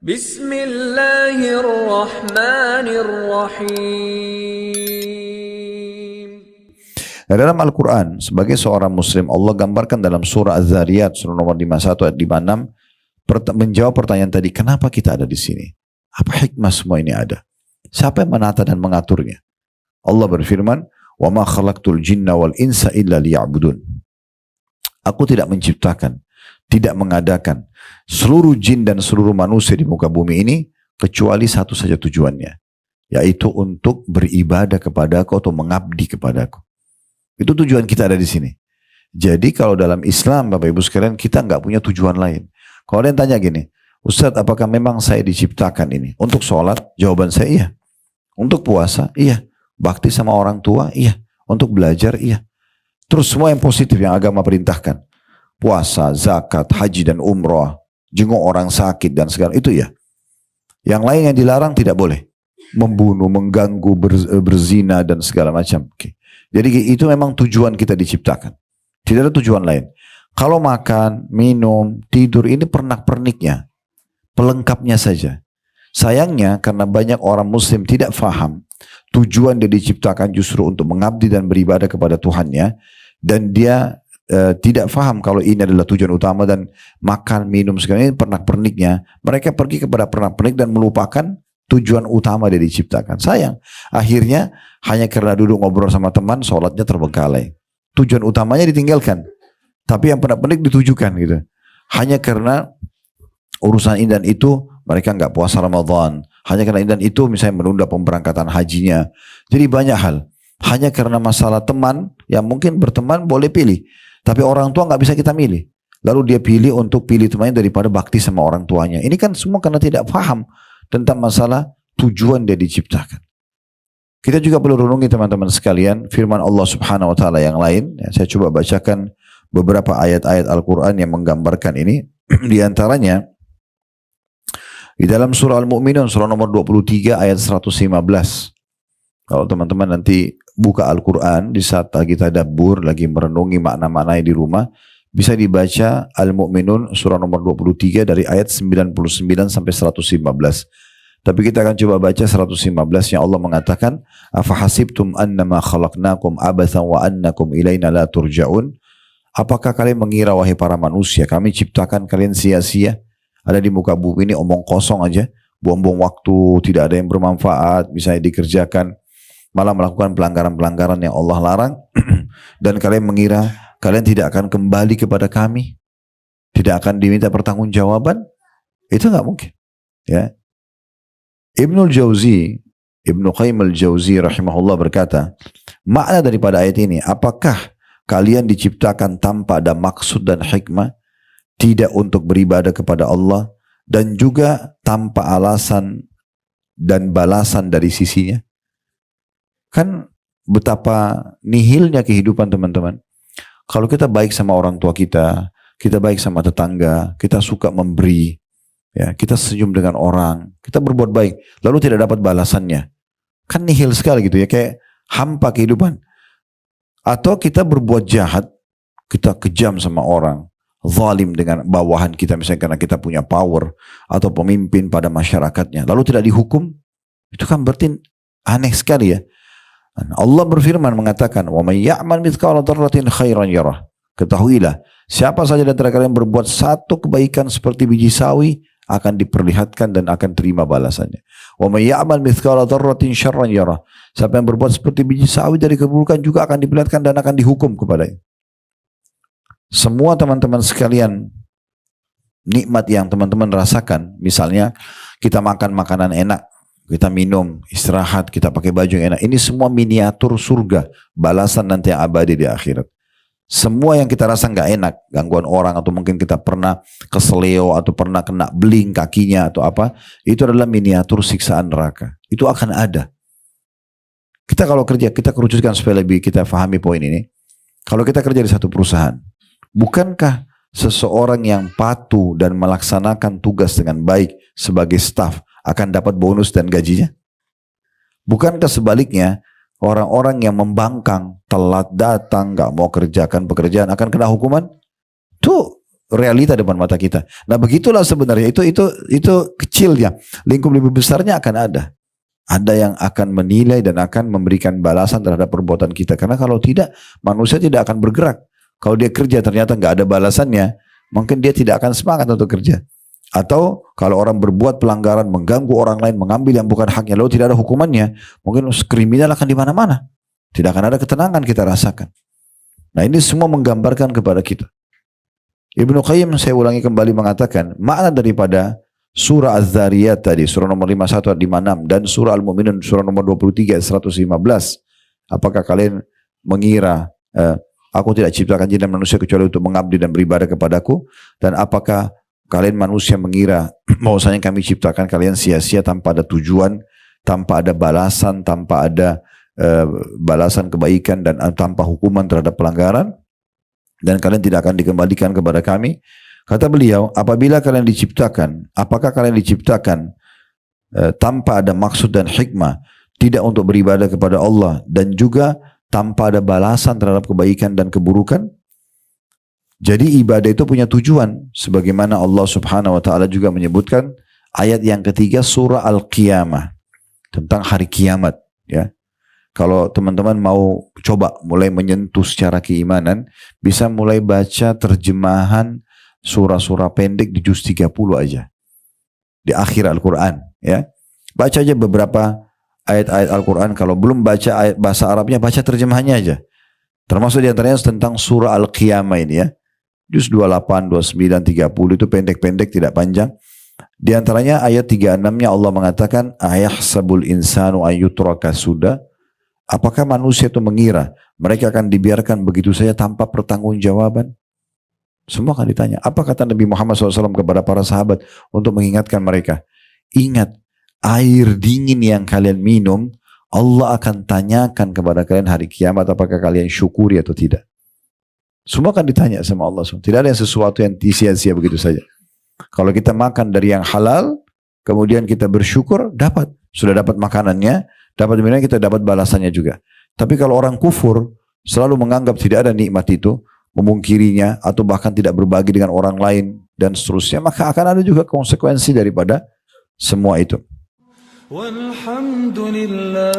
Bismillahirrahmanirrahim. Nah, dalam Al-Quran, sebagai seorang Muslim, Allah gambarkan dalam surah Az-Zariyat, surah nomor 51 ayat 56, menjawab pertanyaan tadi, kenapa kita ada di sini? Apa hikmah semua ini ada? Siapa yang menata dan mengaturnya? Allah berfirman, وَمَا خَلَقْتُ الْجِنَّ وَالْإِنسَ إِلَّا لِيَعْبُدُونَ. Aku tidak menciptakan, tidak mengadakan seluruh jin dan seluruh manusia di muka bumi ini, kecuali satu saja tujuannya, yaitu untuk beribadah kepadaku atau mengabdi kepadaku. Itu tujuan kita ada di sini. Jadi kalau dalam Islam, Bapak Ibu sekalian, kita nggak punya tujuan lain. Kalau ada yang tanya gini, Ustadz, apakah memang saya diciptakan ini untuk sholat? Jawaban saya iya. Untuk puasa? Iya. Bakti sama orang tua? Iya. Untuk belajar? Iya. Terus semua yang positif yang agama perintahkan. Puasa, zakat, haji dan umrah, jenguk orang sakit dan segala itu ya. Yang lain yang dilarang tidak boleh. Membunuh, mengganggu, berzina dan segala macam. Oke. Jadi itu memang tujuan kita diciptakan. Tidak ada tujuan lain. Kalau makan, minum, tidur ini pernak-perniknya, pelengkapnya saja. Sayangnya karena banyak orang Muslim tidak faham tujuan dia diciptakan justru untuk mengabdi dan beribadah kepada Tuhannya, dan dia tidak faham kalau ini adalah tujuan utama, dan makan, minum segala ini pernak-perniknya. Mereka pergi kepada pernak-pernik dan melupakan tujuan utama dia diciptakan. Sayang, akhirnya hanya karena duduk ngobrol sama teman, sholatnya terbengkalai. Tujuan utamanya ditinggalkan, tapi yang pernak-pernik ditujukan gitu. Hanya karena urusan ini dan itu, mereka nggak puasa Ramadan. Hanya karena ini dan itu, misalnya menunda pemberangkatan hajinya. Jadi banyak hal. Hanya karena masalah teman, yang mungkin berteman boleh pilih, tapi orang tua nggak bisa kita milih. Lalu dia pilih untuk pilih temannya daripada bakti sama orang tuanya. Ini kan semua karena tidak paham tentang masalah tujuan dia diciptakan. Kita juga perlu renungi teman-teman sekalian firman Allah Subhanahu wa taala yang lain. Saya coba bacakan beberapa ayat-ayat Al-Qur'an yang menggambarkan ini. Di antaranya di dalam surah Al-Mu'minun, surah nomor 23 ayat 115. Kalau teman-teman nanti buka Al-Quran di saat lagi tadabbur, lagi merenungi makna-maknanya di rumah, bisa dibaca Al-Mu'minun surah nomor 23 dari ayat 99 sampai 115. Tapi kita akan coba baca 115 yang Allah mengatakan, "Afahasibtum annama khalaqnakum abathan wa annakum ilaina la turja'un?" Apakah kalian mengira, wahai para manusia, kami ciptakan kalian sia-sia? Ada di muka bumi ini omong kosong aja, buang-buang waktu, tidak ada yang bermanfaat, misalnya dikerjakan, malah melakukan pelanggaran-pelanggaran yang Allah larang. Dan kalian mengira kalian tidak akan kembali kepada kami, tidak akan diminta pertanggungjawaban? Itu nggak mungkin. Ya. Ibnu Qayyim al-Jauzi rahimahullah berkata, makna daripada ayat ini, apakah kalian diciptakan tanpa ada maksud dan hikmah, tidak untuk beribadah kepada Allah, dan juga tanpa alasan dan balasan dari sisinya? Kan betapa nihilnya kehidupan, teman-teman. Kalau kita baik sama orang tua kita, kita baik sama tetangga, kita suka memberi, ya, kita senyum dengan orang, kita berbuat baik, lalu tidak dapat balasannya, kan nihil sekali gitu ya, kayak hampa kehidupan. Atau kita berbuat jahat, kita kejam sama orang, zalim dengan bawahan kita, misalnya karena kita punya power atau pemimpin pada masyarakatnya, lalu tidak dihukum, itu kan berarti aneh sekali ya. Allah berfirman mengatakan, "Wa may ya'mal mithqala dzarratin khairan yarah." Ketahuilah, siapa saja di antara kalian berbuat satu kebaikan seperti biji sawi, akan diperlihatkan dan akan terima balasannya. "Wa may ya'mal mithqala dzarratin syarran yarah." Siapa yang berbuat seperti biji sawi dari keburukan juga akan diperlihatkan dan akan dihukum kepadanya. Semua teman-teman sekalian, nikmat yang teman-teman rasakan, misalnya kita makan makanan enak, kita minum, istirahat, kita pakai baju yang enak, ini semua miniatur surga, balasan nanti yang abadi di akhirat. Semua yang kita rasa nggak enak, gangguan orang, atau mungkin kita pernah keseleo, atau pernah kena beling kakinya, atau apa, itu adalah miniatur siksaan neraka. Itu akan ada. Kita kalau kerja, kita kerucutkan supaya lebih kita pahami poin ini. Kalau kita kerja di satu perusahaan, bukankah seseorang yang patuh dan melaksanakan tugas dengan baik sebagai staf akan dapat bonus dan gajinya? Bukankah sebaliknya, orang-orang yang membangkang, telat datang, gak mau kerjakan pekerjaan akan kena hukuman? Itu realita depan mata kita. Nah begitulah sebenarnya itu kecilnya. Lingkup lebih besarnya akan ada. Ada yang akan menilai dan akan memberikan balasan terhadap perbuatan kita. Karena kalau tidak, manusia tidak akan bergerak. Kalau dia kerja ternyata nggak ada balasannya, mungkin dia tidak akan semangat untuk kerja. Atau kalau orang berbuat pelanggaran, mengganggu orang lain, mengambil yang bukan haknya, lalu tidak ada hukumannya, mungkin kriminal akan di mana-mana. Tidak akan ada ketenangan kita rasakan. Nah ini semua menggambarkan kepada kita. Ibnu Qayyim, saya ulangi kembali, mengatakan makna daripada surah Az-Zariyat tadi, surah nomor 51 ayat 56, dan surah Al-Mu'minun surah nomor 23 ayat 115. Apakah kalian mengira aku tidak ciptakan jin dan manusia kecuali untuk mengabdi dan beribadah kepadaku? Dan apakah kalian manusia mengira bahwasanya kami ciptakan kalian sia-sia tanpa ada tujuan, tanpa ada balasan, tanpa ada balasan kebaikan dan tanpa hukuman terhadap pelanggaran? Dan kalian tidak akan dikembalikan kepada kami? Kata beliau, apabila kalian diciptakan, apakah kalian diciptakan tanpa ada maksud dan hikmah, tidak untuk beribadah kepada Allah, dan juga tanpa ada balasan terhadap kebaikan dan keburukan? Jadi ibadah itu punya tujuan, sebagaimana Allah Subhanahu wa taala juga menyebutkan ayat yang ketiga surah Al-Qiyamah tentang hari kiamat, ya. Kalau teman-teman mau coba mulai menyentuh secara keimanan, bisa mulai baca terjemahan surah-surah pendek di juz 30 aja. Di akhir Al-Quran, ya. Baca aja beberapa ayat-ayat Al-Quran. Kalau belum baca ayat bahasa Arabnya, baca terjemahannya aja. Termasuk diantaranya tentang surah Al-Qiyamah ini, ya. Juz 28, 29, 30 itu pendek-pendek, tidak panjang. Di antaranya ayat 36-nya Allah mengatakan, ayahsabul insanu ayyutraka suda. Apakah manusia itu mengira mereka akan dibiarkan begitu saja tanpa pertanggungjawaban? Semua akan ditanya. Apa kata Nabi Muhammad SAW kepada para sahabat untuk mengingatkan mereka? Ingat, air dingin yang kalian minum, Allah akan tanyakan kepada kalian hari kiamat apakah kalian syukuri atau tidak. Semua akan ditanya sama Allah SWT. Tidak ada yang sesuatu yang sia-sia begitu saja. Kalau kita makan dari yang halal, kemudian kita bersyukur, dapat. Sudah dapat makanannya, dapat minumnya, kita dapat balasannya juga. Tapi kalau orang kufur selalu menganggap tidak ada nikmat itu, memungkirinya, atau bahkan tidak berbagi dengan orang lain dan seterusnya, maka akan ada juga konsekuensi daripada semua itu. Walhamdulillah.